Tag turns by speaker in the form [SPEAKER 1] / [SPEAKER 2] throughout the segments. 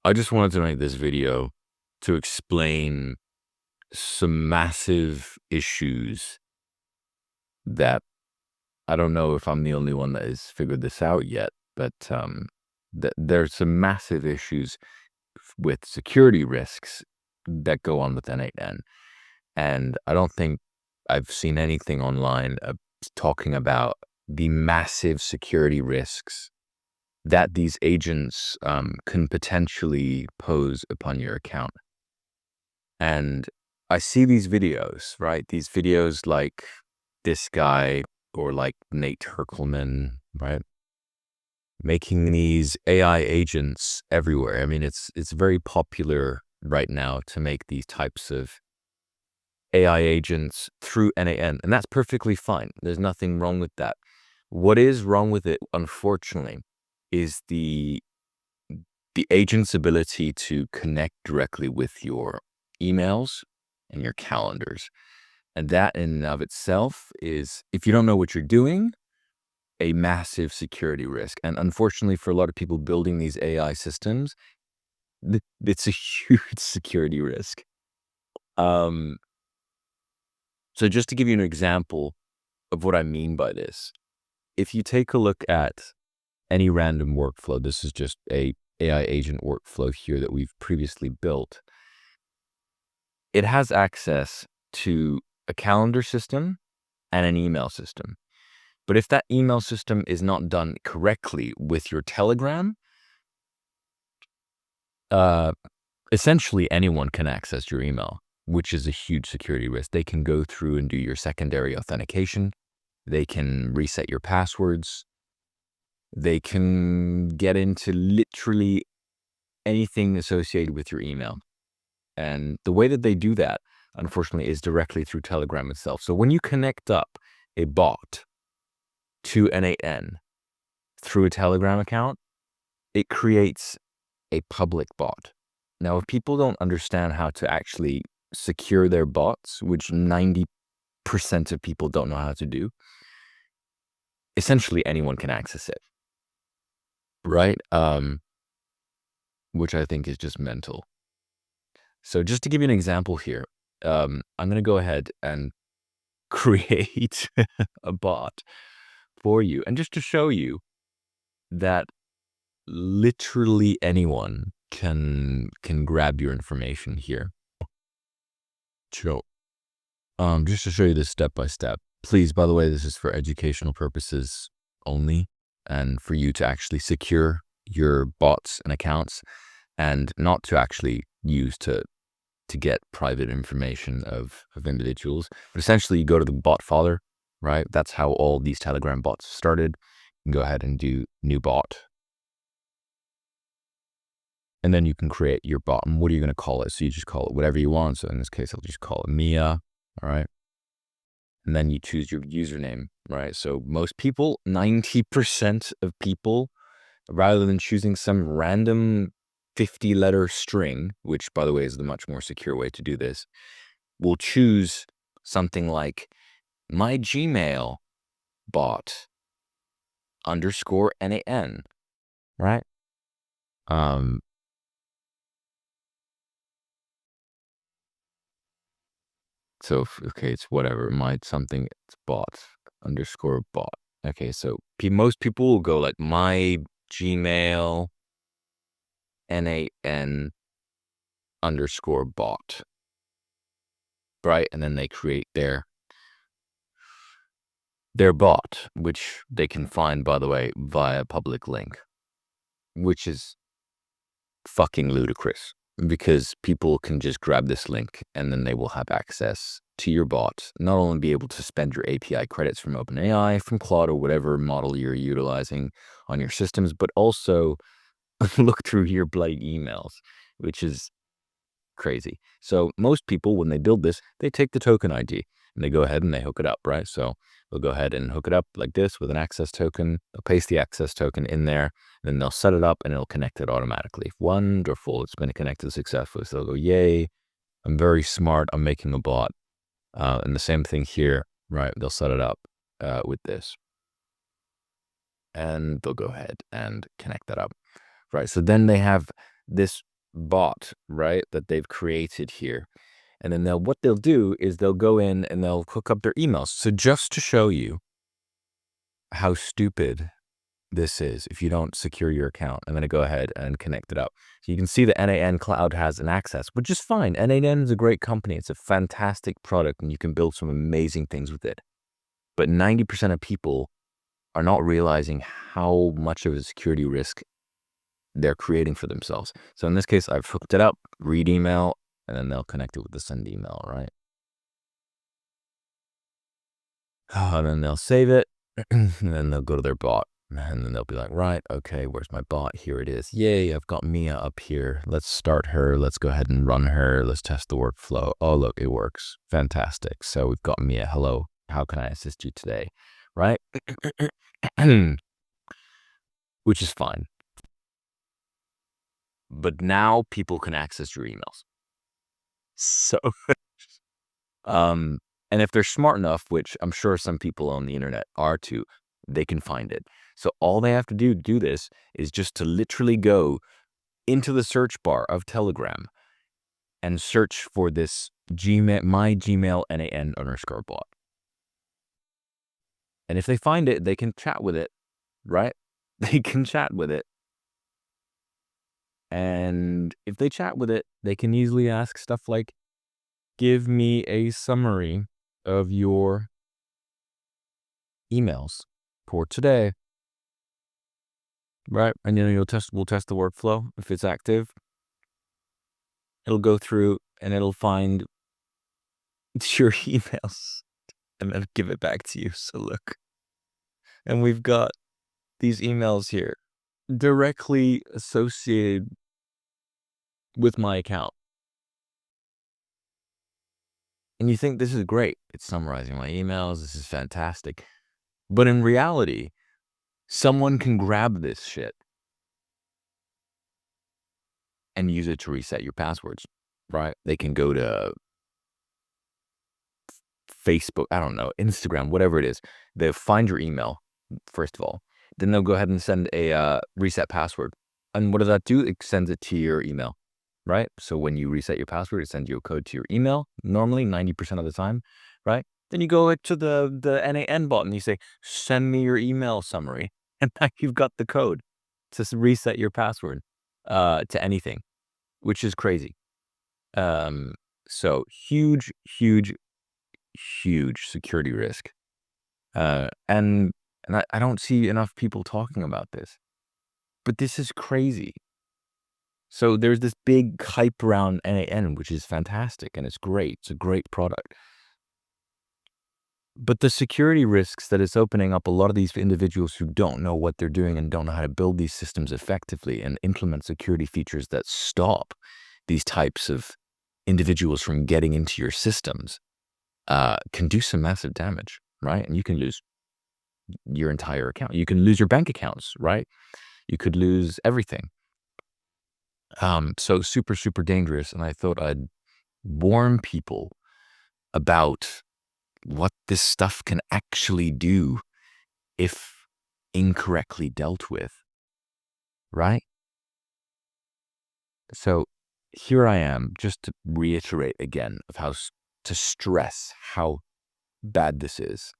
[SPEAKER 1] I just wanted to make this video to explain some massive issues that I don't know if I'm the only one that has figured this out yet, but there's some massive issues with security risks that go on with N8N. And I don't think I've seen anything online talking about the massive security risks that these agents can potentially pose upon your account. And I see these videos, right? These videos like this guy or like Nate Herkelman, right? Making these AI agents everywhere. I mean, it's very popular right now to make these types of AI agents through N8N, and that's perfectly fine. There's nothing wrong with that. What is wrong with it, unfortunately, is the agent's ability to connect directly with your emails and your calendars. And that in and of itself is, if you don't know what you're doing, a massive security risk. And unfortunately for a lot of people building these AI systems, it's a huge security risk. So just to give you an example of what I mean by this, if you take a look at any random workflow, this is just a AI agent workflow here that we've previously built. It has access to a calendar system and an email system. But if that email system is not done correctly with your Telegram, essentially anyone can access your email, which is a huge security risk. They can go through and do your secondary authentication. They can reset your passwords. They can get into literally anything associated with your email. And the way that they do that, unfortunately, is directly through Telegram itself. So when you connect up a bot to N8N through a Telegram account, it creates a public bot. Now, if people don't understand how to actually secure their bots, which 90% of people don't know how to do, essentially anyone can access it, right? Which I think is just mental. So just to give you an example here, I'm going to go ahead and create a bot for you. And just to show you that literally anyone can grab your information here. So, just to show you this step by step. Please, by the way, this is for educational purposes only, and for you to actually secure your bots and accounts, and not to actually use to get private information of individuals. But essentially, you go to the bot folder, right? That's how all these Telegram bots started. You can go ahead and do new bot. And then you can create your bot. And what are you going to call it? So you just call it whatever you want. So in this case, I'll just call it Mia. All right. And then you choose your username, right? So most people, 90% of people, rather than choosing some random 50-letter string, which by the way is the much more secure way to do this, will choose something like my Gmail bot underscore N8N, right? So, okay, it's whatever, something, it's bot, underscore bot. Okay, so most people will go like my Gmail N8N underscore bot, right? And then they create their bot, which they can find, by the way, via public link, which is fucking ludicrous, because people can just grab this link and then they will have access to your bot, not only be able to spend your API credits from OpenAI, from Claude, or whatever model you're utilizing on your systems, but also look through your bloody emails, which is crazy. So most people, when they build this, they take the token ID and they go ahead and they hook it up, right? So they'll go ahead and hook it up like this with an access token. They'll paste the access token in there, then they'll set it up and it'll connect it automatically. Wonderful. It's been connected successfully. So they'll go, yay, I'm very smart. I'm making a bot. And the same thing here, right? They'll set it up with this. And they'll go ahead and connect that up, right? So then they have this bot, right, that they've created here. And then what they'll do is they'll go in and they'll hook up their emails. So just to show you how stupid this is, if you don't secure your account, I'm going to go ahead and connect it up. So you can see the N8N cloud has an access, which is fine. N8N is a great company. It's a fantastic product and you can build some amazing things with it. But 90% of people are not realizing how much of a security risk they're creating for themselves. So in this case, I've hooked it up, read email, and then they'll connect it with the send email, right? And then they'll save it, and then they'll go to their bot, and then they'll be like, right, okay, where's my bot? Here it is. Yay, I've got Mia up here. Let's start her. Let's go ahead and run her. Let's test the workflow. Oh, look, it works. Fantastic. So we've got Mia. Hello, how can I assist you today? Right? Which is fine. But now people can access your emails. So, and if they're smart enough, which I'm sure some people on the internet are too, they can find it. So all they have to do this is just to literally go into the search bar of Telegram and search for this Gmail, my Gmail N8N_bot. And if they find it, they can chat with it, right? They can chat with it. And if they chat with it, they can easily ask stuff like, give me a summary of your emails for today, right? And we'll test the workflow. If it's active, it'll go through and it'll find your emails and then give it back to you. So look, and we've got these emails here directly associated with my account. And you think this is great. It's summarizing my emails. This is fantastic. But in reality, someone can grab this shit and use it to reset your passwords, right? They can go to Facebook, I don't know, Instagram, whatever it is. They'll find your email, first of all. Then they'll go ahead and send a reset password. And what does that do? It sends it to your email, right? So when you reset your password, it sends you a code to your email, normally 90% of the time, right? Then you go to the N8N bot and you say, send me your email summary. And now you've got the code to reset your password to anything, which is crazy. So huge security risk. And I don't see enough people talking about this, but this is crazy. So there's this big hype around N8N, which is fantastic and it's great. It's a great product. But the security risks that it's opening up a lot of these individuals who don't know what they're doing and don't know how to build these systems effectively and implement security features that stop these types of individuals from getting into your systems can do some massive damage, right? And you can lose your entire account. You can lose your bank accounts, right? You could lose everything. So super dangerous. And I thought I'd warn people about what this stuff can actually do if incorrectly dealt with, right? So here I am, just to reiterate again of how to stress how bad this is.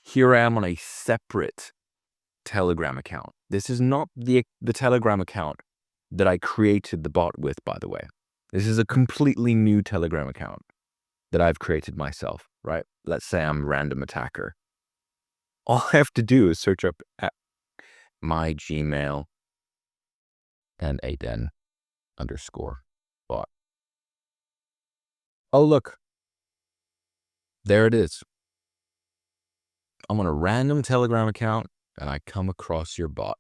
[SPEAKER 1] Here I am on a separate Telegram account. This is not the Telegram account that I created the bot with, by the way. This is a completely new Telegram account that I've created myself, right? Let's say I'm a random attacker. All I have to do is search up at my Gmail N8N_bot. Oh, look. There it is. I'm on a random Telegram account and I come across your bot.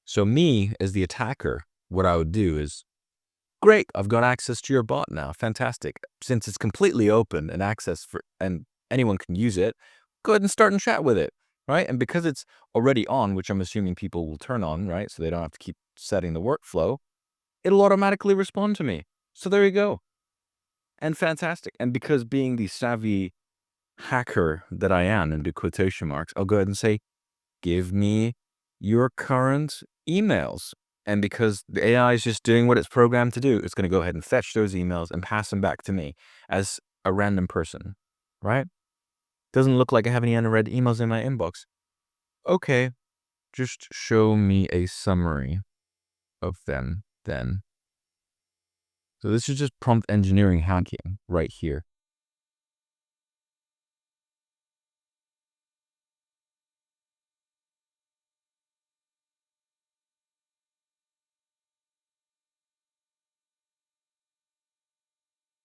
[SPEAKER 1] So me, as the attacker, what I would do is, great, I've got access to your bot now. Fantastic. Since it's completely open and and anyone can use it, go ahead and start and chat with it, right? And because it's already on, which I'm assuming people will turn on, right? So they don't have to keep setting the workflow, it'll automatically respond to me. So there you go. And fantastic. And because being the savvy hacker that I am, into quotation marks, I'll go ahead and say, give me your current emails.
[SPEAKER 2] And because the AI is just doing what it's programmed to do, it's going to go ahead and fetch those emails and pass them back to me as a random person, right? Doesn't look like I have any unread emails in my inbox. Okay, just show me a summary of them then. So this is just prompt engineering hacking right here.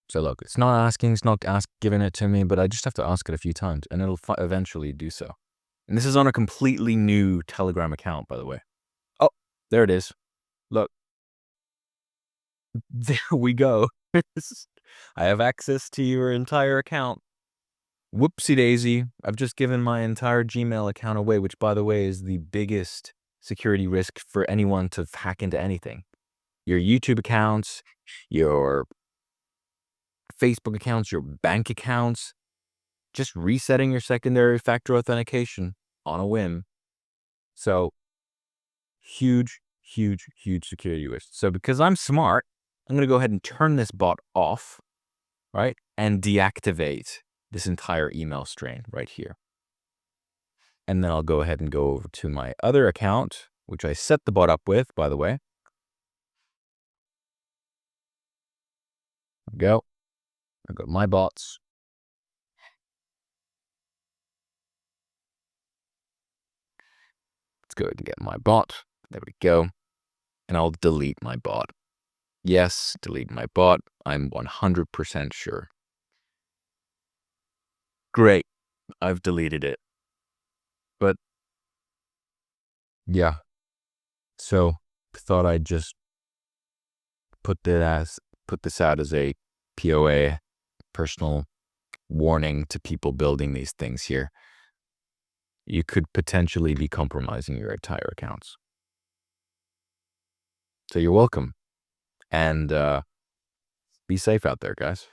[SPEAKER 2] So look, it's not giving it to me, but I just have to ask it a few times and it'll eventually do so. And this is on a completely new Telegram account, by the way. Oh, there it is. Look, there we go. I have access to your entire account. Whoopsie daisy. I've just given my entire Gmail account away, which, by the way, is the biggest security risk for anyone to hack into anything. Your YouTube accounts, your Facebook accounts, your bank accounts, just resetting your secondary factor authentication on a whim. So huge, huge, huge security risk. So because I'm smart, I'm going to go ahead and turn this bot off, right? And deactivate this entire email strain right here. And then I'll go ahead and go over to my other account, which I set the bot up with, by the way. Go. I've got my bots. Let's go ahead and get my bot. There we go. And I'll delete my bot. Yes, delete my bot. I'm 100% sure. Great. I've deleted it. But yeah. So thought I'd just put this out as a POA, personal warning to people building these things here. You could potentially be compromising your entire accounts. So you're welcome. And be safe out there, guys.